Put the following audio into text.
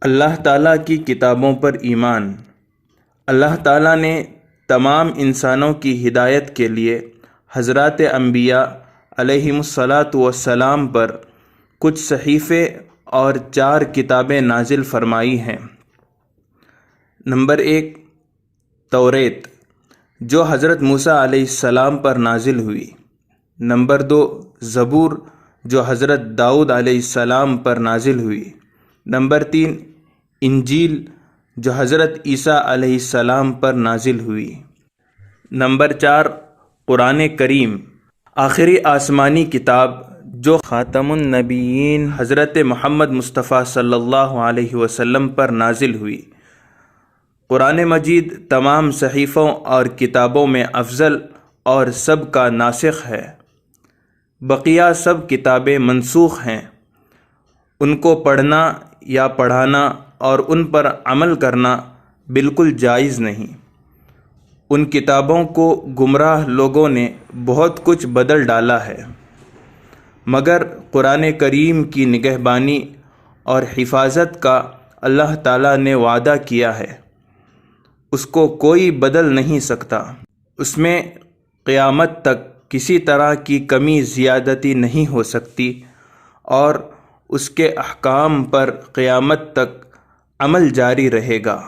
اللہ تعالیٰ کی کتابوں پر ایمان۔ اللہ تعالیٰ نے تمام انسانوں کی ہدایت کے لیے حضرات انبیاء علیہم الصلاۃ والسلام پر کچھ صحیفے اور 4 کتابیں نازل فرمائی ہیں۔ نمبر 1، توریت، جو حضرت موسیٰ علیہ السلام پر نازل ہوئی۔ نمبر 2، زبور، جو حضرت داؤد علیہ السلام پر نازل ہوئی۔ نمبر 3، انجیل، جو حضرت عیسیٰ علیہ السلام پر نازل ہوئی۔ نمبر 4، قرآن کریم، آخری آسمانی کتاب جو خاتم النبیین حضرت محمد مصطفیٰ صلی اللہ علیہ وسلم پر نازل ہوئی۔ قرآن مجید تمام صحیفوں اور کتابوں میں افضل اور سب کا ناسخ ہے۔ بقیہ سب کتابیں منسوخ ہیں۔ ان کو پڑھنا یا پڑھانا اور ان پر عمل کرنا بالکل جائز نہیں۔ ان کتابوں کو گمراہ لوگوں نے بہت کچھ بدل ڈالا ہے، مگر قرآن کریم کی نگہبانی اور حفاظت کا اللہ تعالیٰ نے وعدہ کیا ہے۔ اس کو کوئی بدل نہیں سکتا۔ اس میں قیامت تک کسی طرح کی کمی زیادتی نہیں ہو سکتی، اور اس کے احکام پر قیامت تک عمل جاری رہے گا۔